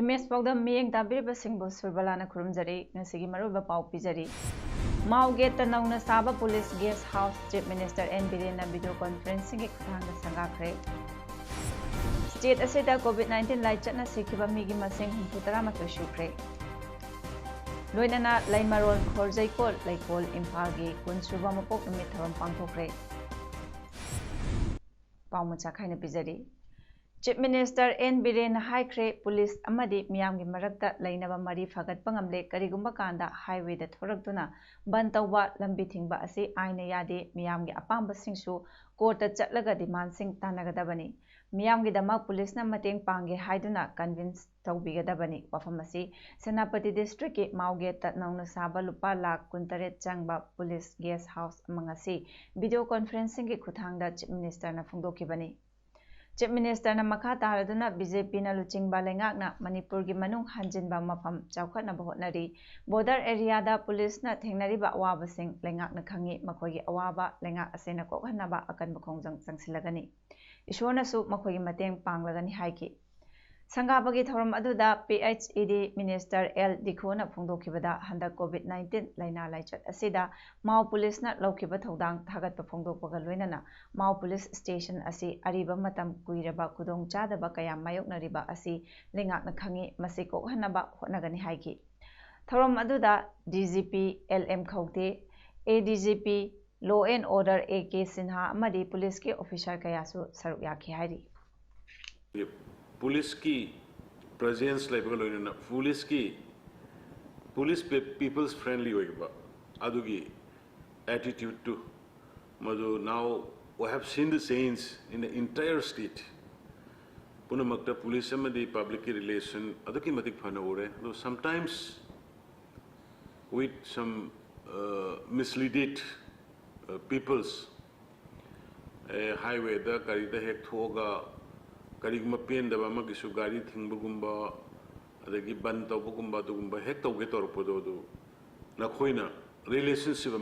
Image Paodam miyeng tabiriba singbo Surbala na kurumjari ngasigi maruba pau pijari. Maugate nauna saba police guest house chief minister N Birena video conferencing ki khutang sangakre. State asida COVID-19 lai chatna sikhiba migi masing humputara matoi shukre. Loinana laimaron khorjaikol laikol impagi kunsuba mapok numit tharam pangthokre. Paumucha khaina pijari. Chief Minister N Birena haikre police amadi miyamgi marakta lainaba mari fagat pangamle karigumba kanda highway da thoraktuna ban tawba lambi thingba asi aina yade miyamgi apamba singsu court ta chatlaga demand sing tanagadabani miyamgi damak police na mateng pange haiduna convince tawbigadabani wafam asi Senapati district ki Maugate ta nauna saba lupa lakh kuntaret changba police guest house amangasi video conferencing ki khuthangda Chief Minister na phungdokibani. Chief Minister na makha taraduna BJP na luchingba lengakna Manipur gi manung hanjinba mafam chawkhatna bahotnari border area da police na thengnariba awaba sing lengakna khangi makhogi awaba lengak asena kokhanaba akanba khongjang changsilagani ishona su makhogi mateng panglagani haiki Sangabagi thoram aduda PHED Minister L Dikhona phongdokhibada handak COVID-19 laina laichat asida Mao police na laukiba thodang thagat pa phongdokpaga loinana Mao police station asi ariba matam kuiraba kudong chadaba kaya mayoknariba asi lengakna khangi masi kokhanaba hotnagani haiki thoram aduda DGP LM Khawte ADGP Law and Order AK Sinha amadi police ke officer kayasu saruk yakhi hairi Police की presence like police people's friendly होगा आदुगी attitude to Madhu now we have seen the change in the entire state पुनः मकता police में the public relation आदुकी मतिक फना हो रहे तो sometimes with some misleaded peoples highway दा करी दा हेक थोगा Karigma pen the Bama Sugari Tingbugumba, the Giban Tobugumba Dugumba, Hector Getor Pododo, Nakoina, relationship,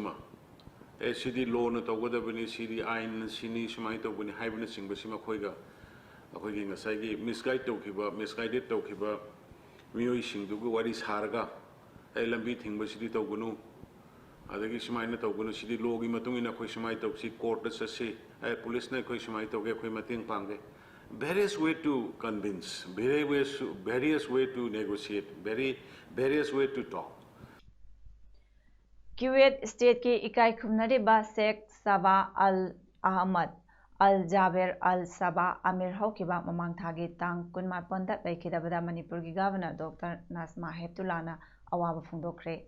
a city loan at Ogodabani city, Ein, Sini, Shmaito, when hibernation, Basima Koiga, a Hogging a Sagi, misguided Tokiba, misguided Tokiba, Mioishing to go what is Harga, Elam beating Basiti Togunu, Adagishmina Togunu city, Logi Matungina Koshmaito, see court as a say, a police na Koshmaito, Matin Pange. Various way to convince, various way to negotiate, various way to talk. Kuwait state ki ikai khumnariba Sheikh Sabah Al Ahmad Al Jaber Al Sabah Amir Hokiba mamang thagi tang kunma ponda laikidabada Manipur gi governor Dr. Nasma Heptulana awaba phungdokre.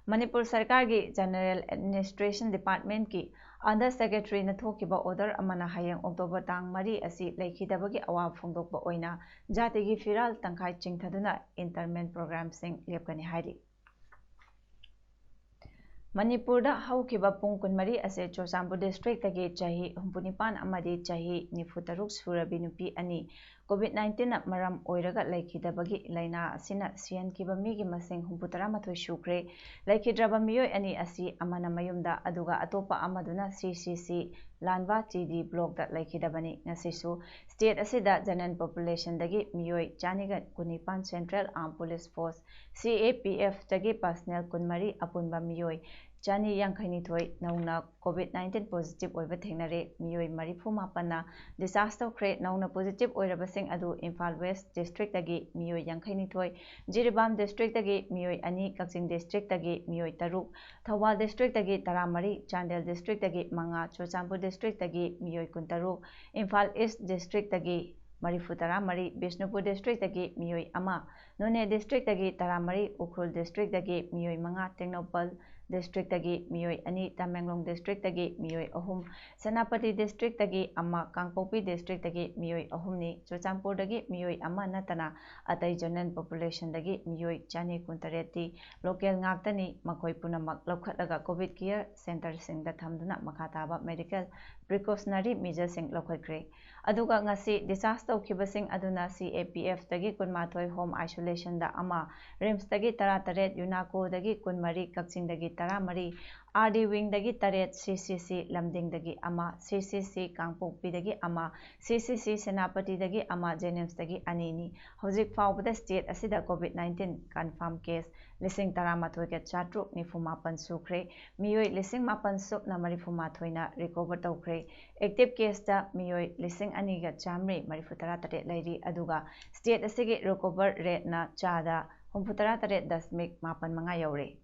Manipur Sarkar ki General Administration Department ki Under Secretary na thokiba order amana hayang October tang mari asi laikhidabagi awab phongdokba oina jatigi firal tangkhai chingthaduna internment program sing lepkani hairi Manipur da haukiba pung kunmari ase Chosambu district tagi chahi 69 amadi chahi 93 surabi nupi ani COVID-19 na maram oiraga laikhidabagi laina asina sian kiba migi masing 73 shukre laikhidraba miyoi ani asi amana mayumda aduga atopa amaduna CCC Lanwa TD block da laikhidabani ngasisu state asida janan population dagi miyoi chaniga kunipan Central Armed Police Force CAPF dagi personnel kunmari apunba miyoi Chani Yankhaini Thoi Nauna COVID-19 positive oiba thengnare miyoi marifu mapana disaster crate nauna positive oirabasing adu Imphal West district dagi miyoi Yankhaini Thoi Jiribam district dagi miyoi ani Kakching district dagi miyoi taruk Thawal district dagi taramari Chandel district dagi manga Chosambu district dagi miyoi kuntaruk Imphal East district dagi Marifu taramari Bishnupur district dagi miyoi ama None district dagi taramari Ukhul district dagi miyoi manga Tengnopal district tagi miyoi ani Tamenglong district tagi miyoi ahum Senapati district tagi ama Kangpopi district tagi miyoi ahum ni Chuchampur tagi miyoi ama natana atai general population tagi miyoi chani kuntareti local ngaktani makoi punamak lokhatlaga covid care center sing da thamduna makhataba medical precautionary measures sing lokhatkre aduga ngasi disaster khibasing aduna CAPF tagi kunmathoi home isolation da ama RIMS tagi 38 UNACO dagi kunmari Kakching dagi 13 RD wing dagi 8 CCC lamding dagi ama CCC Kangpokpi dagi ama CCC Senapati dagi ama Jenims dagi anini hojik faubada state asida COVID-19 confirm case lising 13 ke chatruk nifumapan sukre miyoi lising mapan sup na marifumathoi na recover tawkre active case da miyoi lising ani ga chamri marifutara tate lairi aduga state asigi recover rate na chada 63.8 yaure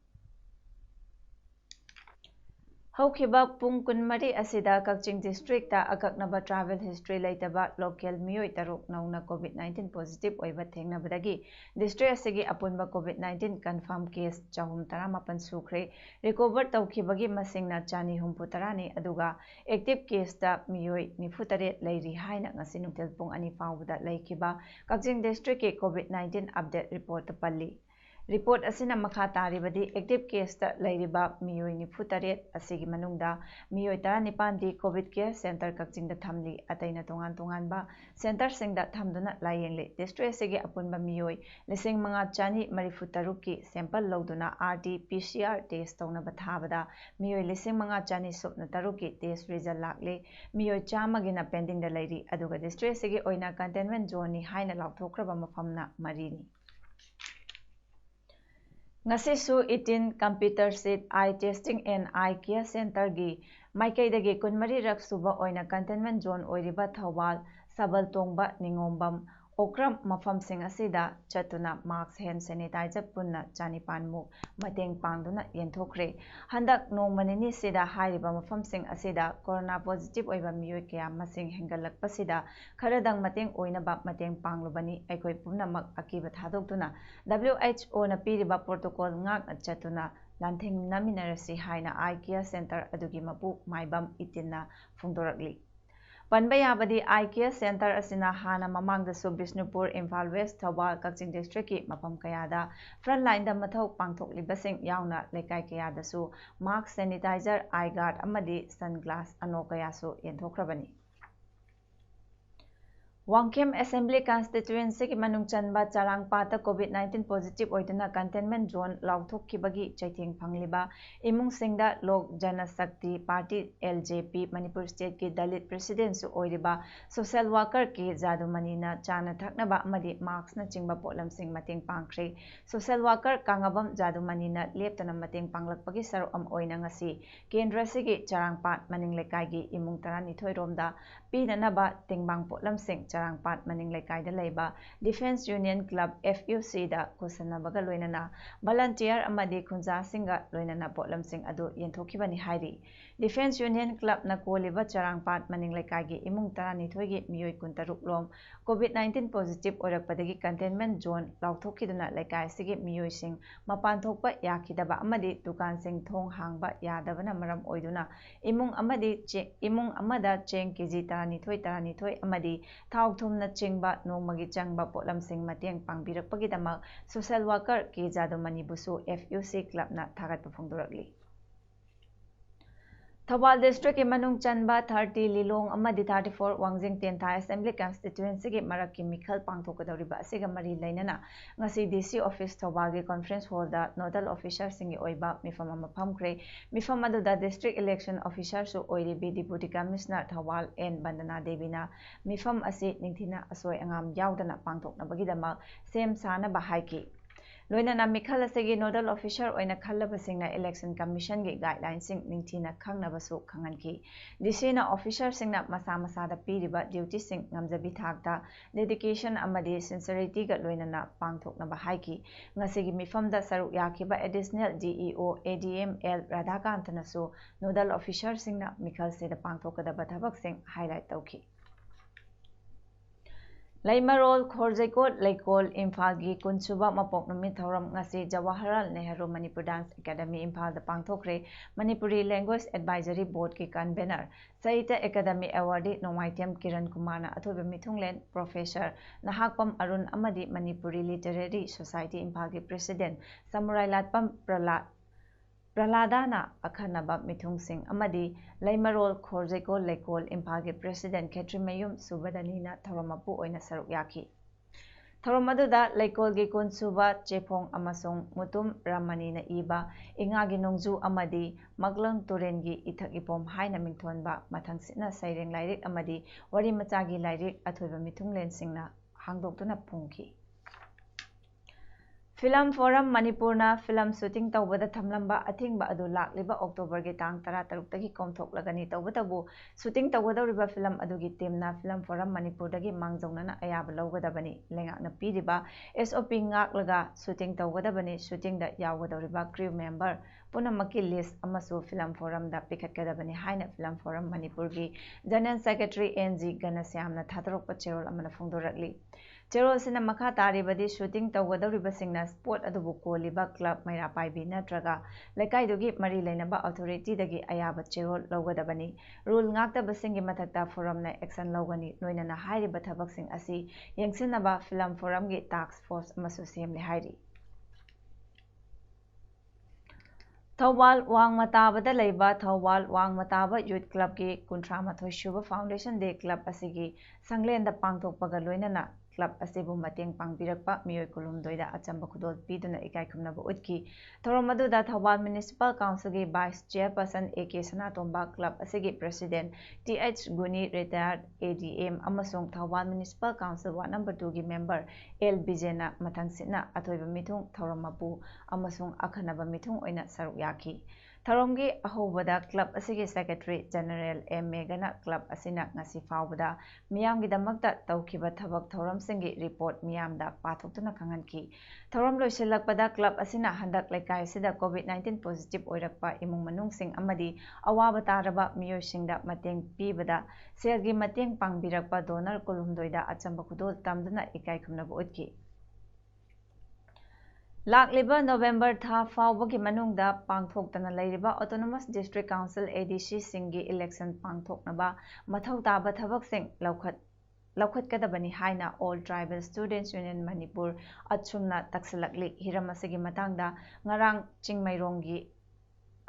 Haukiba pung kunmari asida Kakching district ta akaknaba travel history laitaba local miyoi taruk nauna COVID-19 positive oiba thengnabadagi district asigi apunba COVID-19 confirm case chahum 18 sukre recover tawkhibagi masingna chani 63 ni aduga active case ta miyoi 94 lairi haina ngasi nutel pung ani fawda laikiba Kakching district ke COVID-19 update report palli report asina makha taribadi active case ta lairiba miyoi 94 asigi manungda miyoi 19 di covid care center Kakching da thamli ataina tongan ba center singda thamduna layengli district asigi apunba miyoi lising manga chani marifutaru ki sample loduna RT PCR test tawna bathabada miyoi lising manga chani supna taru ki test result lakle miyoi chama gina pending da lairi aduga district asigi oina containment zone ni haina lauthokraba mafamna marini Ngasisu 18 computer seat eye testing and eye care center gi maikaidagi kunmari rak suba oina containment zone oiriba Thawal Sabal Tongba Ningombam Okram mafam sing asida chatuna mask hand sanitizer punna chanipan mu mateng pangduna yenthokre handak nongmanini sida hairiba mafam sing asida corona positive oiba miyoi kya masing hengalakpasida kharadang mateng oina ba mateng panglubani aikoi pumnamak akiba thadokduna WHO na piriba protocol ngak chatuna lanthing naminarasi haina eye care center adugi mapu maibam itinna phungdorakli Panbayabadi Eye Care Center asina hana mamangdasu Bishnupur, Imphal West, Thawal, Kakching District ki mapam kayada frontline da mathau pangthoklibasing yauna lekai kayadasu mask sanitizer eye guard amadi sunglass ano kayasu yenthokrabani Wangkem Assembly Constituency ki manung chanba charangpata COVID-19 positive oiduna containment zone lauthokkhibagi chaiting phangliba imung singda Lok Janashakti Party LJP Manipur State ki Dalit President su oiriba social worker ki Jadumani na chana thaknaba amadi marks na chingba potlam sing mating pangkhre social worker Kangabam Jadumani na leptana mating panglakpagi sarum oina ngasi kendra sigi charangpat maning lekai gi imung 12 romda pinanaba tingbang potlam sing Charangpat maning lekai da leiba Defense Union Club FUC da kusanabaga loinana volunteer amadi khunja singa loinana potlam sing adu yenthokibani hairi Defense Union Club na koliba Charangpat maning lekai gi imung 12 gi miyoi 16 lom COVID-19 positive orakpadagi containment zone lauthokiduna lekai sigi miyoi sing mapan thokpa yakidaba amadi dukan sing thong hangba yadabana maram oiduna imung amada cheng kg 12 amadi thumna chingba nongmagi changba potlam sing mateng pangbirakpagidama social worker ki Jadumani busu FUC club na thagat phongdorakli Thawal district ki manung chanba 30 Lilong amadi 34 Wangjing Tenthai Assembly Constituency ki marak ki mikhal pangthokadoriba asiga mari lainana ngasi DC office Thawal gi conference hall da nodal officer singi oiba mifam ama phamkre mifam adu da district election officer su oiribi deputy commissioner Thawal N Bandana Devina mifam asi ningthina asoi angam yaudana pangthoknabagidama sem sana bahaiki Loinana mikhal asegi nodal officer oina khallabasingna election commission gi guidelines sing ningthina khangnabasu khanganki disina officer singna masa da piriba duty sing ngamjabi thakta dedication amadi sincerity ga loinana pangthoknaba haiki ngasigi mifamda saruk yakiba additional DEO ADM L Radhakantanasu nodal officer singna mikhal seda pangthokadaba thabak sing highlight tawki Laimarol Khorjaikot Laikol Imphal Kunsuba Mapok Numit Thoram Ngasi Jawaharlal Nehru Manipur Dance Academy Imphal the Pangthokre Manipuri Language Advisory Board ki convener Saita Academy Awardee Nomaitiam Kiran Kumana Athobe Mithunglen Professor Nahakpam Arun Amadi Manipuri Literary Society Imphal ki President Samurai Latpam Praladana Akhanaba Mithung Singh Amadi Laimarol Khorjaikol Laikol Imphal ki President Khetrimayum Subadanina Thoromapu Oina Saruk Yaki Thoromaduda Laikol gi Kunsuba Chepong Amasung Mutum Ramanina Iba Ingagi Nongju Amadi Maglang Turengi Ithak Ipom Haina Mingthonba Mathangsitna Saireng Lairik Amadi Wari Machagi Lairik Athoiba Mithunglen Singna Hangdoktuna Pungki Film Forum Manipurna film shooting tawbada thamlamba athingba adu lakliba October gi tang 13 tagi komthok lagani tawbatabu shooting tawgadawriba film adugi teamna Film Forum Manipur dagi mangjawnana ayaba lawgadabani lengakna piriba SOP ngaklaga shooting tawgadabani shooting da yawgadawriba crew member punamaki list amasu Film Forum da pikhatgadabani haina Film Forum Manipur gi General Secretary NG Ganasyamna thatarokpa cherol amana phongdorakli Cherol sina makha taribadi shooting tawgadawriba singna sport adubu koliba club maira paibi natraga lekaidugi mari lainaba authority dagi ayaba cherol lawgadabani rule ngakta basingi mathakta forum na action lawgani loinana hairiba thabaksing asi yengsinaba Film Forum gi task force amasu semle hairi Thawal Wangmatabada Laiba Thawal Wangmataba Youth Club ki Kuntramathoi Shuba Foundation Day Club asigi Sanglenda Pangthokpaga loinana Club asibu mateng pangbirakpa miyoi kulumdoida achamba khudol piduna ikai khumnaba utki Thoromaduda Thawal Municipal Council gi Vice Chairperson AK Sanatomba Club asigi President TH Guni retired ADM amasung Thawal Municipal Council Ward number 2 gi member L Bijena mathangsitna athoiba mithung Thoromapu amasung akhanaba mithung oina saruk yaki Tharomgi ahobada club asigi secretary general M Megana club asina ngasi fawbada miyamgi damakta tawkiba thabak thoram singi report miyamda pathoktuna khanganki thoram loisilakpada club asina handak laikai sida COVID-19 positive oirakpa imung manung sing amadi awaba taraba miyoy singda mateng pibada selgi mateng pangbirakpa donor kolumdoida achamba khudol tamduna ikai khumnabu utki Lakliba November tha fawbagi manungda pangthoktana lairiba Autonomous District Council ADC singi election pangthoknaba mathau taba thabaksing laukhatkadabani haina All Tribal Students Union Manipur achumna taksalakli hiramasigi matangda ngarang chingmairongi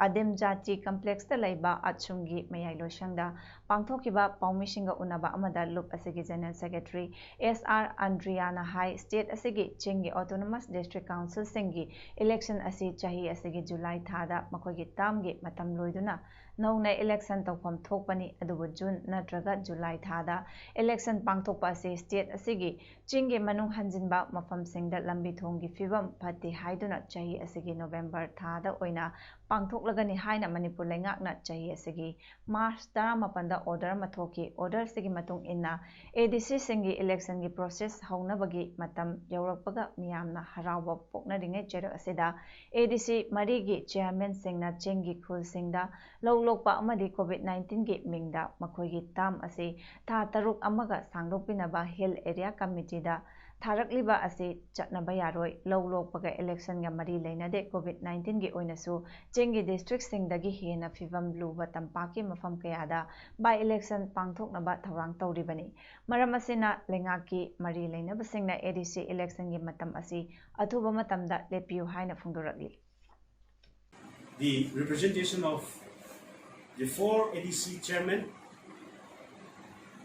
Adim Jati Complex da laiba achumgi mayai loishangda pangthokiba paumishinga unaba amada loop asigi General Secretary SR Andriana High State asigi Chingi Autonomous District Council singi election asi chahi asigi July thada makogi tamgi matam loiduna nauna election tawpham thokpani adubu June natraga July thada election pangthokpa asi state asigi Chingi manung hanjinba mafam singda lambi thonggi fibam phati haiduna chahi asigi November thada oina pangthoklagani haina Manipur lengakna chahi asigi March 18 order mathoki order sigi matung inna ADC singi election gi process haunabagi matam yaurakpaga miyamna harawa poknaringai chero asida ADC marigi chairman singna chingi khul singda lawlokpa amadi COVID-19 gi mingda makoigi tam asi tha taruk amaga sangdokpinaba hill area committee da Tharakliba asi chatnaba yaroi lawlokpaga election ga mari leinade COVID-19 gi oinasu chingi district singdagi hena fivam luba tampaki mafam kayada by election pangthoknaba thawrang tawribani maram asina lengaki mari leinaba singna ADC election gi matam asi athuba matamda lepiu haina phungdorakli The representation of the 4 ADC chairmen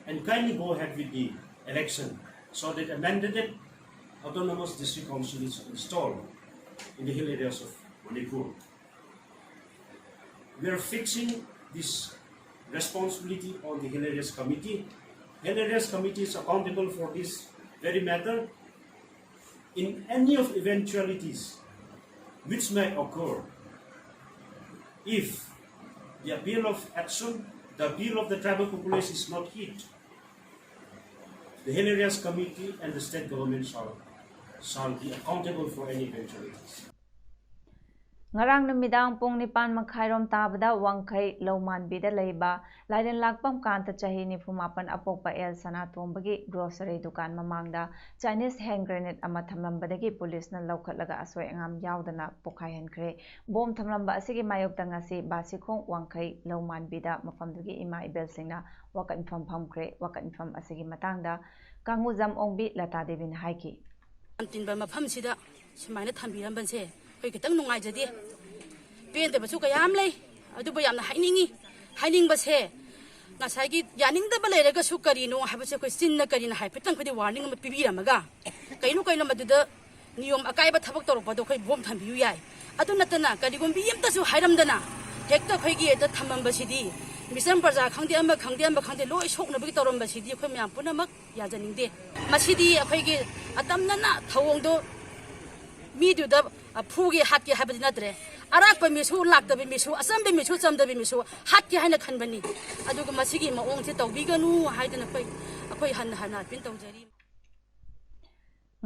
and kindly go ahead with the election so that a mandated autonomous district council is installed in the hill areas of Manipur. We are fixing this responsibility on the hill areas committee. Hill areas committee is accountable for this very matter. In any of eventualities which may occur, if the appeal of action, the appeal of the tribal population is not hit, the Hill Areas Committee and the state government shall be accountable for any eventualities. Ngarang numidang pung nipan makhairom tabada wangkai laumanbida leiba lairen lakpam kanta chahi ni fumapan apokpa el sanatom grocery dukan mamangda Chinese hand grenade ama thamlambadagi police na laukhatlaga asoi angam yaudana pokhai hankre bom thamlamba asigi mayokta ngasi basikhong wangkai laumanbida mafamdugi ima ibel singna wakan fam phamkre wakan fam asigi matangda kanguzam ongbi lata devin haiki tinba mafam sida sumaina thambirambanse koi kitang nungai jadi pen de basu kayam lei adu ba yamna haining base ngasai gi yaning da balai raga su kari no ha base koi sin na kari na hai pitang khodi warning ma pibiramaga kainu madu da niyom akai ba thabak torok pado koi bom thambiu yai adu natana kari gom biyam ta su hairam dana hekta khoi gi da thamam basidi misam parja khangde amba loi sokna bi torom basidi khoi myam punamak ya janing de masidi khoi gi atamna na thawong do midu da fugi hatki habadi natre arak pa misu lakta bi misu asam bi misu chamda bi misu hatki haina khanbani aduga masigi ma ong se tawbiganu haidana akoi hana pin tawjari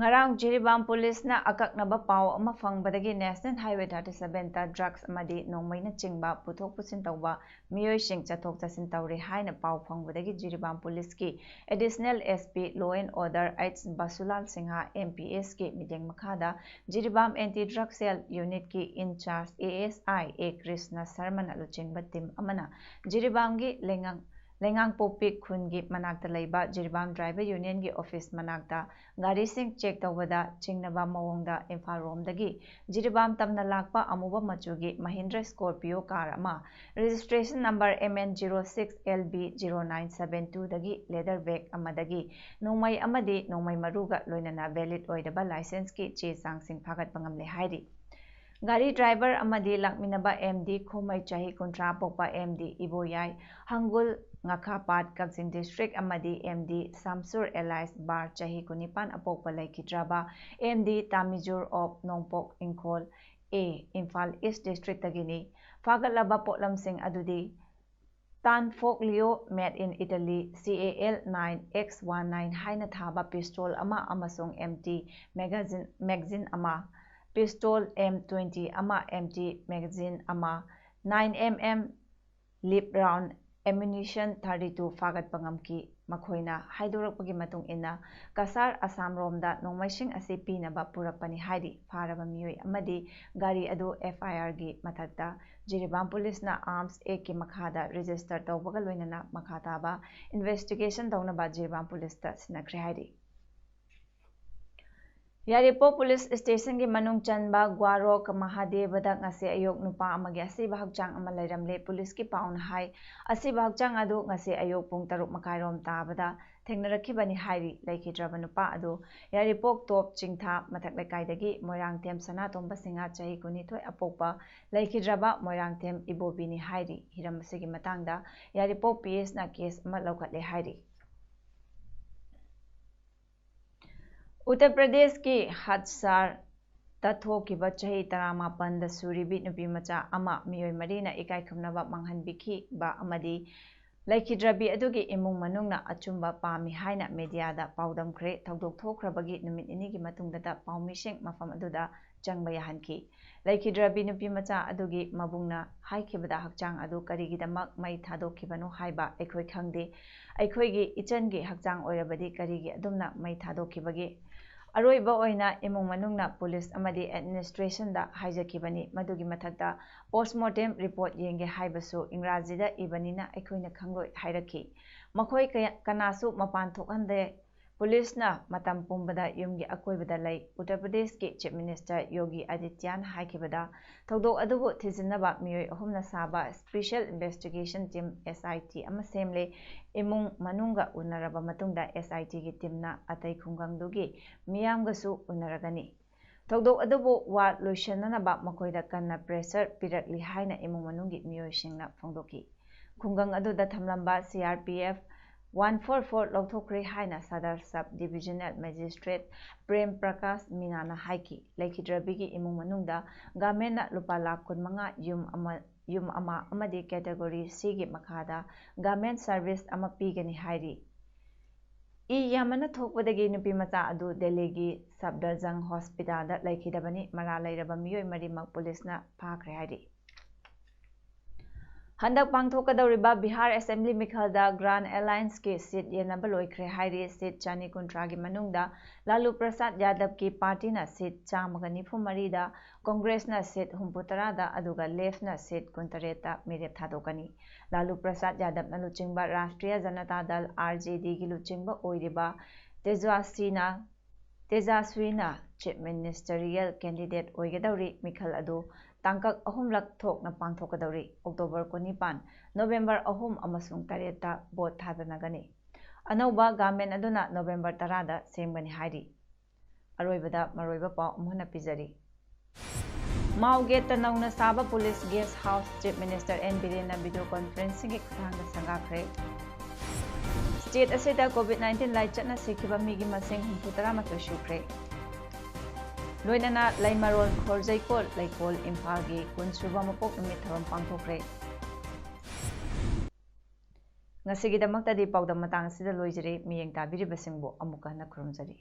Ngarang Jiribam Police na akaknaba pau ama fangbadagi National Highway 37 ta drugs amadi nongmaina chingba puthok pusin tawba miyoi sing chathok chasin tawri haina pau fangbadagi Jiribam Police ki Additional SP Law and Order H Basulal Singha MPS ki mideng makhada Jiribam Anti Drug Cell Unit ki in charge ASI A Krishna Sarman aluchingba team amana Jiribam gi lengang popik khungi manakta leiba Jiribam Driver Union gi office manakta gari sing check tawada chingnaba mawongda Imphal romdagi Jiribam tamna lakpa amuba machugi Mahindra Scorpio car ama registration number MN06LB0972 dagi leather bag amadagi nongmai amadi nongmai maruga loinana valid oidaba license ki che sangsing phagat pangamle hairi Gari driver amadi lakminaba MD Khomai Chahi Kuntra Pokpa MD Iboyai Hangul Ngakhapat Kaksing District amadi MD Samsur Elias Bar Chahi Kunipan Apokpa Laikitraba MD Tamijur of Nongpok Ingkol A Imphal East District Tagini Fagatlaba Potlam Singh Adudi Tan Folk Leo made in Italy CAL 9X19 Haina Thaba pistol ama amasong MT magazine ama pistol M20 ama MT magazine ama 9mm lip round ammunition 32 fagat pangamki makhoina haidorakpagi matung ina kasar Assam romda nongmaising asi pinaba purakpani haidi faraba miyoi amadi gari adu FIR gi mathakta Jiribam Police na arms A ki makhada register tawbaga loinana makhataba investigation dawnaba Jiribam Police ta sinakre haidi Yaripo Police Station ki manung chanba Gwarok Mahadevada ngase ayok nupa amagi asiba hakchang ama leiramle police ki paun hai asiba hakchang adu ngase ayok pung taruk makairom tabada thengnarakibani hairi laikhidraba nupa adu Yaripok top chingtha mathak lekaidagi Moirangthem Sanatomba Singa chahi kunithoi apokpa laikhidraba Moirangthem Ibobini hairi hiramasigi matangda Yaripok PS na case ama laukatle hairi Uttar Pradesh ki Hadsar Tatho ki bachahi tarama panda suribi nupi macha ama miyoi marina ikai khumnaba manghanbiki ba amadi laikhidrabi adugi imung manungna achumba pami haina media da paudam khre thogdok thokrabagi numit ini gi matungda da paumising mafam aduda changba yahanki laikhidrabi nupi macha adugi mabungna haikibada hakchang adu karigidamak mai thadokibano haiba ekhoi khangde aikhoigi ichangi hakchang oirabadi karigi adumna mai thadokibagi Aroiba oina imung manungna police amadi administration da haijakibani madugi mathakta postmortem report yenge haibasu ingrajida ibanina ekhoina khangoi hairaki makhoi kanasu mapan thokhande police na matam pumbada yumgi akoibada lai Uttar Pradesh ki chief minister Yogi Adityanath haikibada thogdok adubu thisinaba miyoi ahumna saba special investigation team SIT ama semle imung manunga unaraba matungda SIT gi teamna atai khungangdugi miyamgasu unaragani thogdok adubu wa loishananaba makoida kanna pressure pirakli haina imung manungi miyoi singna phongdoki khungang aduda thamlamba CRPF 144 Lokthokri Haina Sadar Sub Divisional Magistrate Prem Prakash Minana Haiki Laikhidrabigi imung manungda gamena lupa lakh 15 yum ama amadi category C gi makhada government service ama pigani hairi ꯌꯥꯝꯅ ꯊꯣꯛꯄꯗꯒꯤ ꯅꯨꯄꯤ ꯃꯆꯥ ꯑꯗꯨ ꯗꯦꯜꯂꯤꯒꯤ ꯁꯕꯗꯔꯖꯪ ꯍꯣꯁꯄꯤꯇꯥꯜꯗ ꯂꯩꯈꯤꯗꯕꯅꯤ ꯃꯔꯥ ꯂꯩꯔꯕ ꯃꯤꯑꯣꯏ ꯃꯔꯤꯃꯛ ꯄꯨꯂꯤꯁꯅ ꯐꯥꯈ꯭ꯔꯦ ꯍꯥꯏꯔꯤ ꯍꯟꯗꯛ ꯄꯥꯡꯊꯣꯛꯀꯗꯧꯔꯤꯕ ꯕꯤꯍꯥꯔ ꯑꯦꯁꯦꯝꯕ꯭ꯂꯤ ꯃꯤꯈꯜꯗ ꯒ꯭ꯔꯥꯟ ꯑꯦꯂꯥꯏꯟꯁꯀꯤ ꯁꯤꯠ ꯌꯦꯟꯅꯕ ꯂꯣꯏꯈ꯭ꯔꯦ ꯍꯥꯏꯔꯤ ꯁꯤꯠ 250ꯒꯤ ꯃꯅꯨꯡꯗ ꯂꯥꯂꯨ ꯄ꯭ꯔꯁꯥꯗ ꯌꯥꯗꯕꯀꯤ ꯄꯥꯔꯇꯤꯅ ꯁꯤꯠ 194ꯗ ꯀꯣꯡꯒ꯭ꯔꯦꯁꯅ ꯁꯤꯠ 64ꯗ ꯑꯗꯨꯒ ꯂꯦꯐꯅ ꯁꯤꯠ 38ꯗ ꯃꯤꯔꯦꯞ ꯊꯥꯗꯣꯛꯀꯅꯤ ꯂꯥꯂꯨ ꯄ꯭ꯔꯁꯥꯗ ꯌꯥꯗꯕꯅ ꯂꯨꯆꯤꯡꯕ ꯔꯥꯁꯇ꯭ꯔꯤꯌꯥ ꯖꯅꯇꯥ ꯗꯜ RJDꯒꯤ ꯂꯨꯆꯤꯡꯕ ꯑꯣꯏꯔꯤꯕ ꯇꯦꯖꯥꯁ꯭ꯋꯤꯅ ꯆꯤꯞ ꯃꯤꯅꯤꯁꯇꯔꯤꯌꯦꯜ ꯀꯦꯟꯗꯤꯗꯦꯠ ꯑꯣꯏꯒꯗꯧꯔꯤ ꯃꯤꯈꯜ ꯑꯗꯨ ꯇꯥꯡꯀꯛ 3ꯂꯛ ꯊꯣꯛꯅ ꯄꯥꯡꯊꯣꯛꯀꯗꯧꯔꯤ ꯑꯣꯛꯇꯣꯕꯔ 19 ꯅꯣꯕꯦꯝꯕꯔ 3 ꯑꯃꯁꯨꯡ 8ꯇ ꯚꯣꯠ ꯊꯥꯗꯅꯒꯅꯤ ꯑꯅꯧꯕ ꯒꯚꯔꯟꯃꯦꯟꯠ ꯑꯗꯨꯅ ꯅꯣꯕꯦꯝꯕꯔ 10ꯗ ꯁꯦꯝꯒꯅꯤ ꯍꯥꯏꯔꯤ ꯑꯔꯣꯏꯕꯗ ꯃꯔꯨꯑꯣꯏꯕ ꯄꯥꯎ ꯑꯃꯨꯛ ꯍꯟꯅ ꯄꯤꯖꯔꯤ ꯃꯥꯎ ꯒꯦꯠꯇ ꯅꯧꯅ ꯁꯥꯕ police guest house chief minister N ꯕꯤꯔꯦꯟꯅ ꯚꯤꯗꯤꯑꯣ ꯀꯣꯟꯐꯔꯦꯟꯁꯤꯡꯒꯤ ꯈꯨꯠꯊꯥꯡꯗ ꯁꯪꯒꯥꯈ꯭ꯔꯦ ꯁ꯭ꯇꯦꯠ ꯑꯁꯤꯗ ꯀꯣꯚꯤꯗ-19 ꯂꯥꯏꯆꯠꯅ ꯁꯤꯈꯤꯕ ꯃꯤꯒꯤ ꯃꯁꯤꯡ 111 ꯁꯨꯈ꯭ꯔꯦ ꯂꯣꯏꯅꯅ ꯂꯩꯃꯔꯣꯜ ꯈꯣꯔꯖꯩꯀꯣꯜ ꯂꯩꯀꯣꯜ ꯏꯝꯐꯥꯜꯒꯤ 10ꯁꯨꯕ ꯃꯄꯣꯛ ꯅꯨꯃꯤꯠ ꯊꯧꯔꯝ ꯄꯥꯡꯊꯣꯛꯈ꯭ꯔꯦ ꯉꯁꯤꯒꯤꯗꯃꯛꯇꯗꯤ ꯄꯥꯎꯗꯝ ꯃꯇꯥꯡ ꯑꯁꯤꯗ ꯂꯣꯏꯖꯔꯦ ꯃꯤꯠꯌꯦꯡ ꯇꯥꯕꯤꯔꯤꯕꯁꯤꯡꯕꯨ ꯑꯃꯨꯛꯀ ꯍꯟꯅ ꯈꯨꯔꯨꯝꯖꯔꯤ